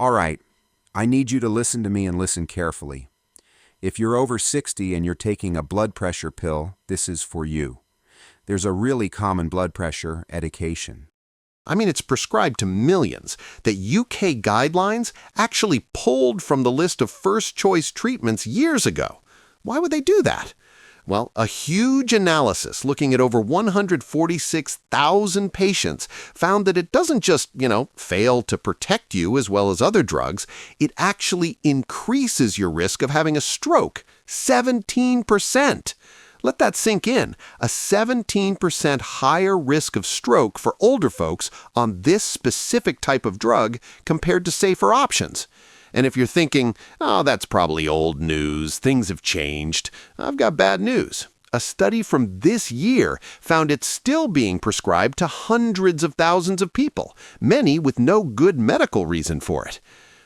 All right, I need you to listen to me and listen carefully. If you're over 60 and you're taking a blood pressure pill, this is for you. There's a really common blood pressure medication. I mean, it's prescribed to millions that UK guidelines actually pulled from the list of first-choice treatments years ago. Why would they do that? Well, a huge analysis looking at over 146,000 patients found that it doesn't just, fail to protect you as well as other drugs, it actually increases your risk of having a stroke, 17%. Let that sink in. A 17% higher risk of stroke for older folks on this specific type of drug compared to safer options. And if you're thinking, oh, that's probably old news, things have changed, I've got bad news. A study from this year found it's still being prescribed to hundreds of thousands of people, many with no good medical reason for it.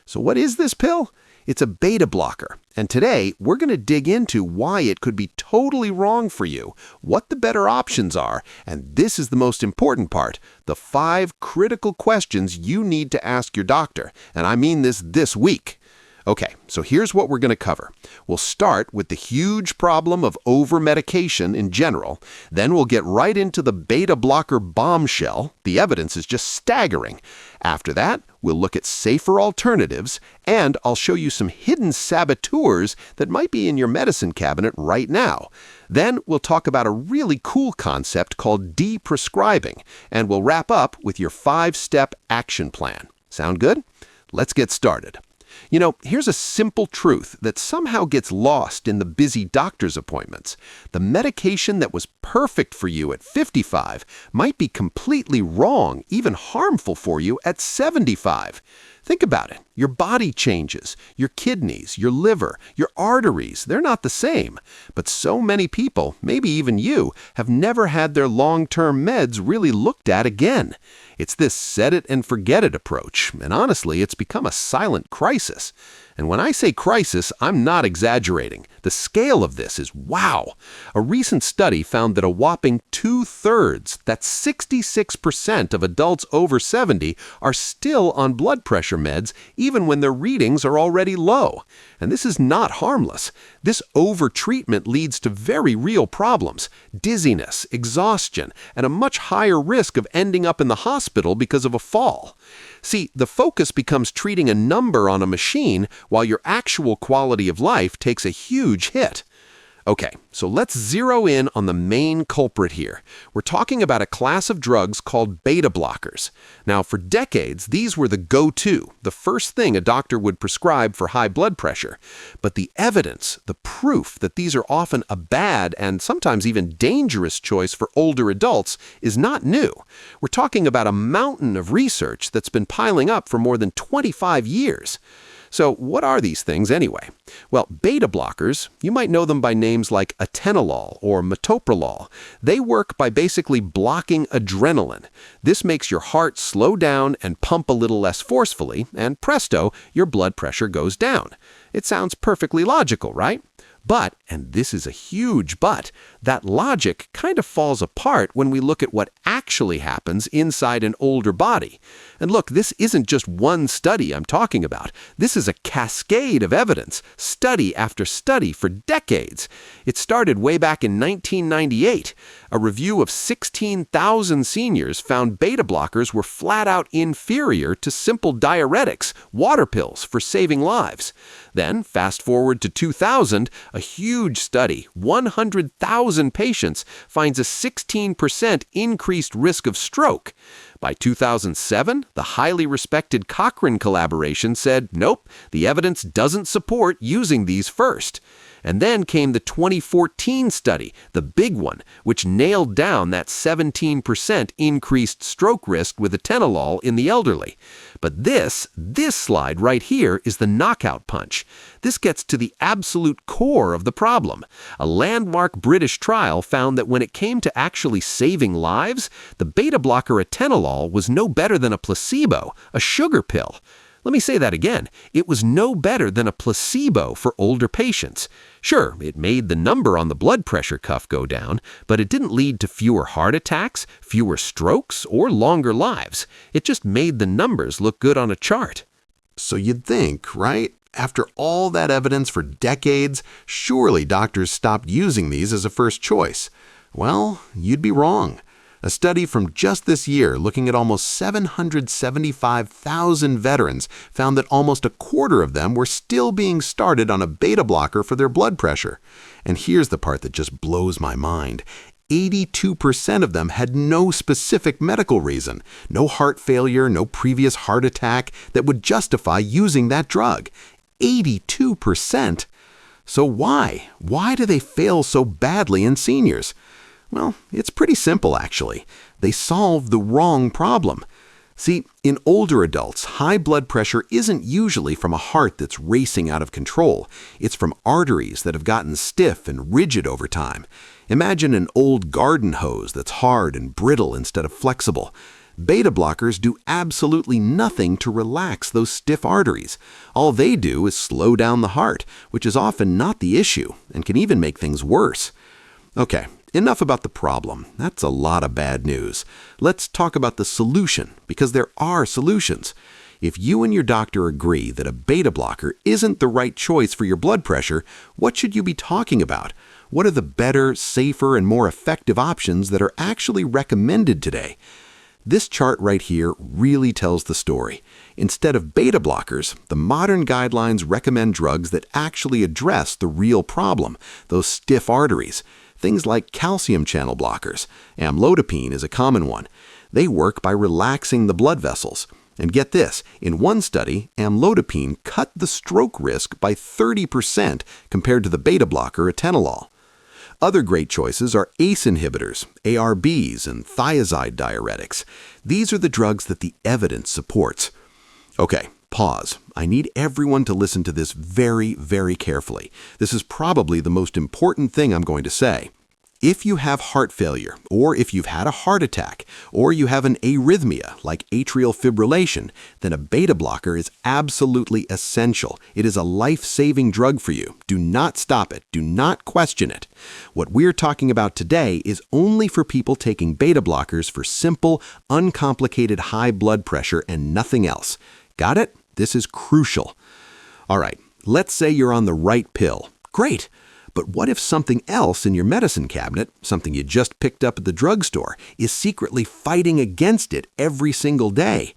So what is this pill? It's a beta blocker, and today we're going to dig into why it could be totally wrong for you, what the better options are, and this is the most important part, the 5 critical questions you need to ask your doctor, and I mean this week. Okay, so here's what we're going to cover. We'll start with the huge problem of over-medication in general. Then we'll get right into the beta blocker bombshell. The evidence is just staggering. After that, we'll look at safer alternatives, and I'll show you some hidden saboteurs that might be in your medicine cabinet right now. Then we'll talk about a really cool concept called deprescribing, and we'll wrap up with your 5-step action plan. Sound good? Let's get started. Here's a simple truth that somehow gets lost in the busy doctor's appointments. The medication that was perfect for you at 55 might be completely wrong, even harmful for you at 75. Think about it. Your body changes. Your kidneys, your liver, your arteries, they're not the same. But so many people, maybe even you, have never had their long-term meds really looked at again. It's this set it and forget it approach, and honestly, it's become a silent crisis. And when I say crisis, I'm not exaggerating. The scale of this is wow. A recent study found that a whopping 2/3, that's 66% of adults over 70, are still on blood pressure meds even when their readings are already low. And this is not harmless. This over-treatment leads to very real problems: dizziness, exhaustion, and a much higher risk of ending up in the hospital because of a fall. See, the focus becomes treating a number on a machine while your actual quality of life takes a huge hit. Okay, so let's zero in on the main culprit here. We're talking about a class of drugs called beta blockers. Now, for decades, these were the go-to, the first thing a doctor would prescribe for high blood pressure. But the evidence, the proof that these are often a bad and sometimes even dangerous choice for older adults is not new. We're talking about a mountain of research that's been piling up for more than 25 years. So what are these things anyway? Well, beta blockers, you might know them by names like atenolol or metoprolol. They work by basically blocking adrenaline. This makes your heart slow down and pump a little less forcefully, and presto, your blood pressure goes down. It sounds perfectly logical, right? But, and this is a huge but, that logic kind of falls apart when we look at what actually happens inside an older body. And look, this isn't just one study I'm talking about. This is a cascade of evidence, study after study for decades. It started way back in 1998. A review of 16,000 seniors found beta blockers were flat out inferior to simple diuretics, water pills for saving lives. Then, fast forward to 2000, a huge study, 100,000 patients, finds a 16% increased risk of stroke. By 2007, the highly respected Cochrane collaboration said, nope, the evidence doesn't support using these first. And then came the 2014 study, the big one, which nailed down that 17% increased stroke risk with atenolol in the elderly. But this slide right here is the knockout punch. This gets to the absolute core of the problem. A landmark British trial found that when it came to actually saving lives, the beta blocker atenolol was no better than a placebo, a sugar pill. Let me say that again. It was no better than a placebo for older patients. Sure, it made the number on the blood pressure cuff go down, but it didn't lead to fewer heart attacks, fewer strokes, or longer lives. It just made the numbers look good on a chart. So you'd think, right? After all that evidence for decades, surely doctors stopped using these as a first choice. Well, you'd be wrong. A study from just this year looking at almost 775,000 veterans found that almost a quarter of them were still being started on a beta blocker for their blood pressure. And here's the part that just blows my mind. 82% of them had no specific medical reason, no heart failure, no previous heart attack that would justify using that drug. 82%? So why? Why do they fail so badly in seniors? Well, it's pretty simple, actually. They solve the wrong problem. See, in older adults, high blood pressure isn't usually from a heart that's racing out of control. It's from arteries that have gotten stiff and rigid over time. Imagine an old garden hose that's hard and brittle instead of flexible. Beta blockers do absolutely nothing to relax those stiff arteries. All they do is slow down the heart, which is often not the issue and can even make things worse. Okay, enough about the problem. That's a lot of bad news. Let's talk about the solution, because there are solutions. If you and your doctor agree that a beta blocker isn't the right choice for your blood pressure, what should you be talking about? What are the better, safer, and more effective options that are actually recommended today? This chart right here really tells the story. Instead of beta blockers, the modern guidelines recommend drugs that actually address the real problem, those stiff arteries. Things like calcium channel blockers. Amlodipine is a common one. They work by relaxing the blood vessels. And get this, in one study, amlodipine cut the stroke risk by 30% compared to the beta blocker atenolol. Other great choices are ACE inhibitors, ARBs, and thiazide diuretics. These are the drugs that the evidence supports. Okay, pause. I need everyone to listen to this very, very carefully. This is probably the most important thing I'm going to say. If you have heart failure, or if you've had a heart attack, or you have an arrhythmia like atrial fibrillation, then a beta blocker is absolutely essential. It is a life-saving drug for you. Do not stop it. Do not question it. What we're talking about today is only for people taking beta blockers for simple, uncomplicated high blood pressure and nothing else. Got it? This is crucial. All right, let's say you're on the right pill. Great. But what if something else in your medicine cabinet, something you just picked up at the drugstore, is secretly fighting against it every single day?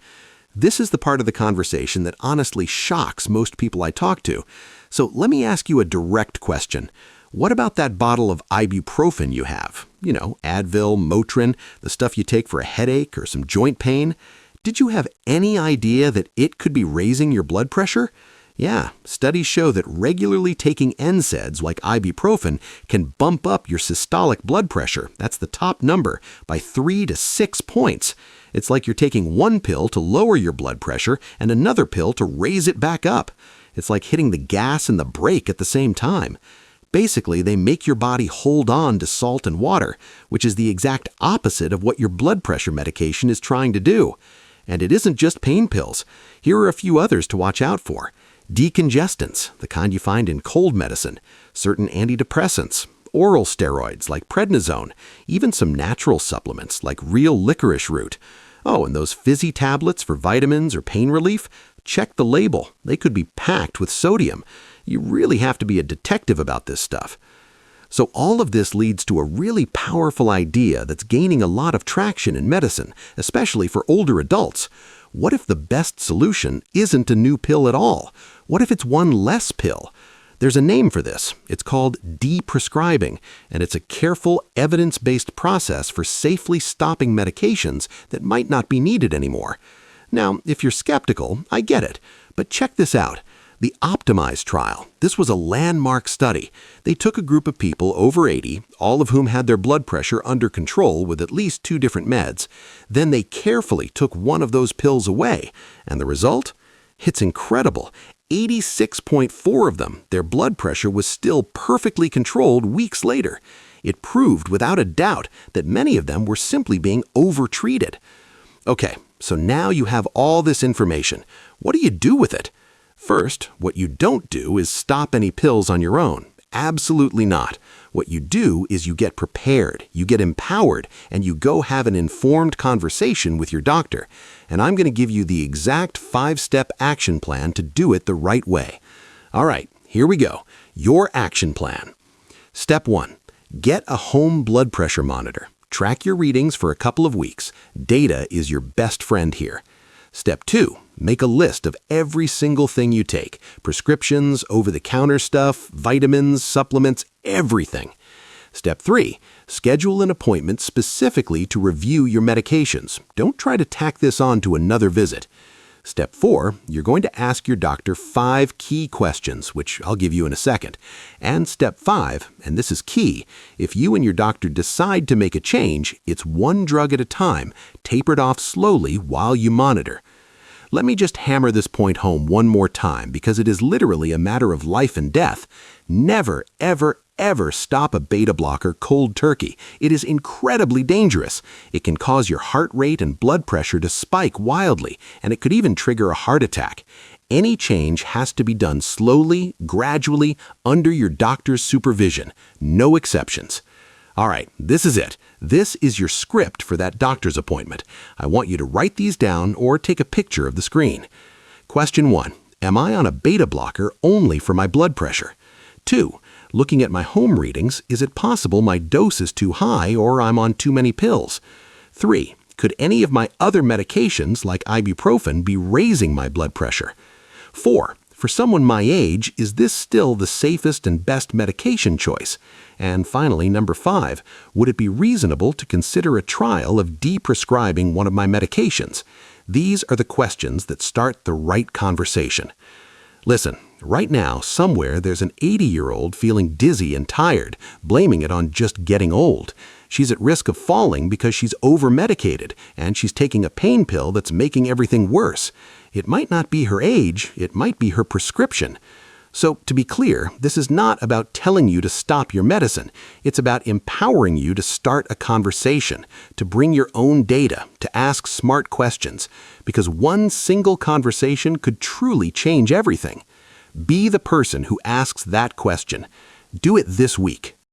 This is the part of the conversation that honestly shocks most people I talk to. So let me ask you a direct question. What about that bottle of ibuprofen you have? You know, Advil, Motrin, the stuff you take for a headache or some joint pain. Did you have any idea that it could be raising your blood pressure? Yeah, studies show that regularly taking NSAIDs like ibuprofen can bump up your systolic blood pressure, that's the top number, by 3 to 6 points. It's like you're taking one pill to lower your blood pressure and another pill to raise it back up. It's like hitting the gas and the brake at the same time. Basically, they make your body hold on to salt and water, which is the exact opposite of what your blood pressure medication is trying to do. And it isn't just pain pills. Here are a few others to watch out for. Decongestants, the kind you find in cold medicine, certain antidepressants, oral steroids like prednisone, even some natural supplements like real licorice root. Oh, and those fizzy tablets for vitamins or pain relief? Check the label. They could be packed with sodium. You really have to be a detective about this stuff. So all of this leads to a really powerful idea that's gaining a lot of traction in medicine, especially for older adults. What if the best solution isn't a new pill at all? What if it's one less pill? There's a name for this. It's called Deprescribing, and it's a careful, evidence-based process for safely stopping medications that might not be needed anymore. Now, if you're skeptical, I get it, but check this out. The Optimize trial. This was a landmark study. They took a group of people over 80, all of whom had their blood pressure under control with at least 2 different meds. Then they carefully took one of those pills away. And the result? It's incredible. 86.4 of them, their blood pressure was still perfectly controlled weeks later. It proved without a doubt that many of them were simply being overtreated. Okay, so now you have all this information. What do you do with it? First, what you don't do is stop any pills on your own. Absolutely not. What you do is you get prepared, you get empowered, and you go have an informed conversation with your doctor. And I'm going to give you the exact 5-step action plan to do it the right way. All right, here we go. Your action plan. Step 1. Get a home blood pressure monitor. Track your readings for a couple of weeks. Data is your best friend here. Step 2. Make a list of every single thing you take. Prescriptions, over-the-counter stuff, vitamins, supplements, everything. Step 3. Schedule an appointment specifically to review your medications. Don't try to tack this on to another visit. Step 4. You're going to ask your doctor 5 key questions, which I'll give you in a second. And Step 5, and this is key, if you and your doctor decide to make a change, it's 1 drug at a time, tapered off slowly while you monitor. Let me just hammer this point home one more time because it is literally a matter of life and death. Never, ever, ever stop a beta blocker cold turkey. It is incredibly dangerous. It can cause your heart rate and blood pressure to spike wildly, and it could even trigger a heart attack. Any change has to be done slowly, gradually, under your doctor's supervision. No exceptions. All right, this is it. This is your script for that doctor's appointment. I want you to write these down or take a picture of the screen. Question 1. Am I on a beta blocker only for my blood pressure? 2. Looking at my home readings, is it possible my dose is too high or I'm on too many pills? 3. Could any of my other medications, like ibuprofen, be raising my blood pressure? 4. For someone my age, is this still the safest and best medication choice? And finally, number 5, would it be reasonable to consider a trial of deprescribing one of my medications? These are the questions that start the right conversation. Listen, right now, somewhere there's an 80-year-old feeling dizzy and tired, blaming it on just getting old. She's at risk of falling because she's over-medicated, and she's taking a pain pill that's making everything worse. It might not be her age, it might be her prescription. So, to be clear, this is not about telling you to stop your medicine. It's about empowering you to start a conversation, to bring your own data, to ask smart questions, because one single conversation could truly change everything. Be the person who asks that question. Do it this week.